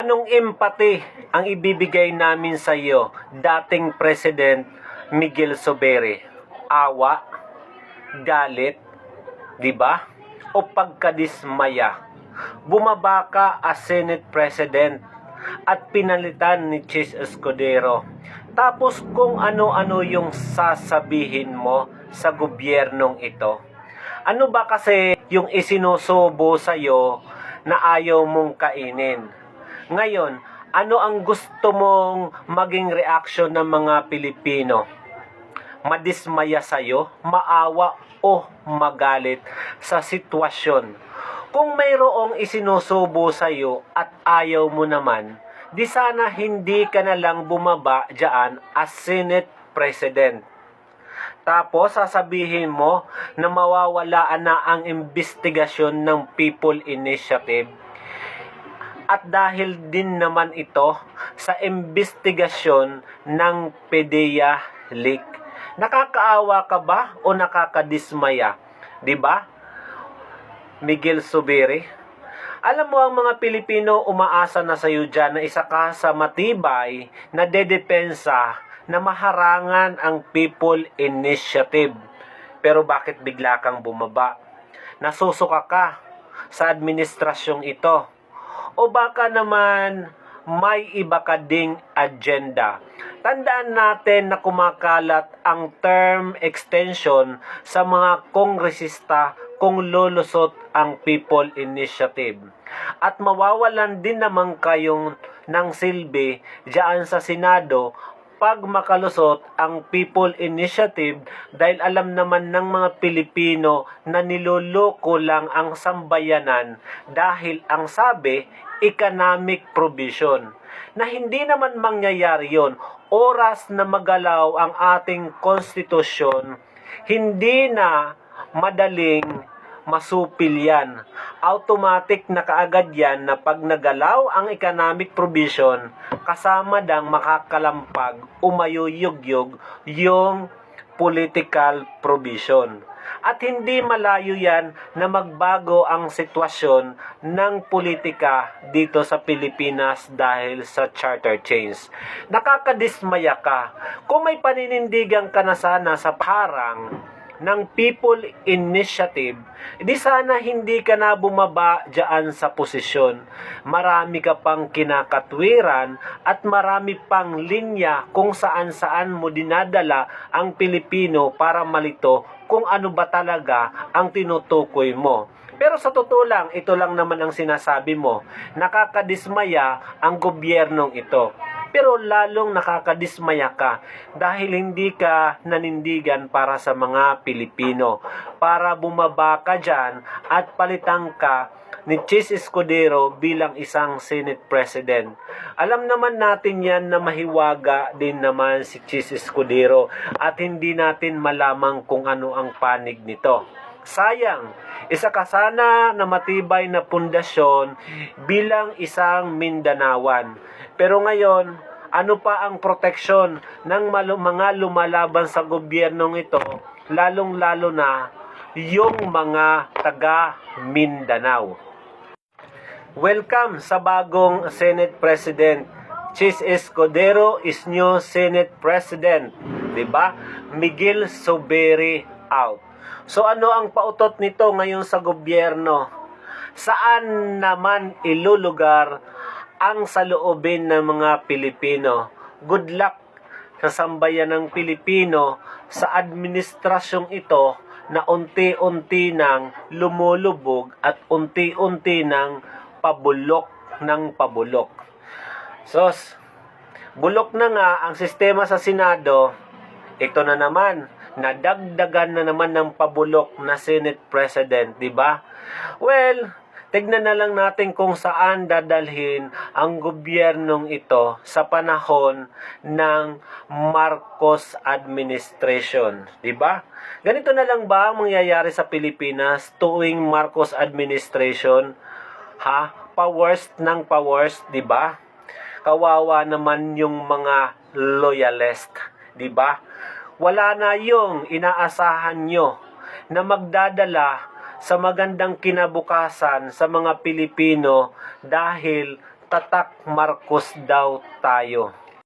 Anong empathy ang ibibigay namin sa iyo, dating President Miguel Zubiri? Awa, galit, 'di ba? O pagkadismaya? Bumaba ka as Senate President at pinalitan ni Chis Escudero. Tapos kung ano-ano yung sasabihin mo sa gobyernong ito. Ano ba kasi yung isinusubo sa'yo na ayaw mong kainin? Ngayon, ano ang gusto mong maging reaksyon ng mga Pilipino? Madismaya sa'yo, maawa o magalit sa sitwasyon? Kung mayroong isinusubo sa'yo at ayaw mo naman, di sana hindi ka na lang bumaba dyan as Senate President. Tapos sasabihin mo na mawawalaan na ang investigasyon ng People Initiative. At dahil din naman ito sa investigasyon ng PDEA leak. Nakakaawa ka ba o nakakadismaya? 'Di ba? Miguel Zubiri. Alam mo, ang mga Pilipino umaasa na sa iyo dyan na isa ka sa matibay na dedepensa na maharangan ang People Initiative. Pero bakit bigla kang bumaba? Nasusuka ka sa administrasyong ito? O baka naman may iba ka ding agenda? Tandaan natin na kumakalat ang term extension sa mga kongresista kung lulusot ang People Initiative. At mawawalan din naman kayong ng silbi diyan sa Senado pag makalusot ang People Initiative dahil alam naman ng mga Pilipino na niloloko lang ang sambayanan dahil ang sabi, economic provision. Na hindi naman mangyayari yon. Oras na magalaw ang ating konstitusyon, hindi na madaling masupil yan. Automatic na kaagad yan na pag nagalaw ang economic provision, kasama dang makakalampag, umayuyugyug yung political provision. At hindi malayo yan na magbago ang sitwasyon ng politika dito sa Pilipinas dahil sa charter change. Nakakadismaya ka kung may paninindigan ka na sana sa parang ng People Initiative, di sana hindi ka na bumaba dyan sa posisyon. Marami ka pang kinakatwiran at marami pang linya kung saan-saan mo dinadala ang Pilipino para malito kung ano ba talaga ang tinutukoy mo. Pero sa totoo lang, ito lang naman ang sinasabi mo. Nakakadismaya ang gobyernong ito. Pero lalong nakakadismaya ka dahil hindi ka nanindigan para sa mga Pilipino. Para bumaba ka dyan at palitan ka ni Chis Escudero bilang isang Senate President. Alam naman natin yan na mahiwaga din naman si Chis Escudero at hindi natin malamang kung ano ang panig nito. Sayang, isa ka sana na matibay na pundasyon bilang isang Mindanawan. Pero ngayon, ano pa ang proteksyon ng mga lumalaban sa gobyernong ito, lalong-lalo na yung mga taga Mindanao. Welcome sa bagong Senate President. Chis Escudero is new Senate President. Diba? Miguel Zubiri out. So ano ang pautot nito ngayon sa gobyerno? Saan naman ilulugar ang saloobin ng mga Pilipino? Good luck sa sambayan ng Pilipino sa administrasyong ito na unti-unti nang lumulubog at unti-unti nang pabulok ng pabulok. So, bulok na nga ang sistema sa Senado. Ito na naman, nadagdagan na naman ng pabulok na Senate President, di ba? Well, tignan na lang natin kung saan dadalhin ang gobyernong ito sa panahon ng Marcos administration, di ba? Ganito na lang ba ang mangyayari sa Pilipinas tuwing Marcos administration? Pa-worst ng pa-worst, di ba? Kawawa naman yung mga loyalist, di ba? Wala na yung inaasahan nyo na magdadala sa magandang kinabukasan sa mga Pilipino dahil tatak Marcos daw tayo.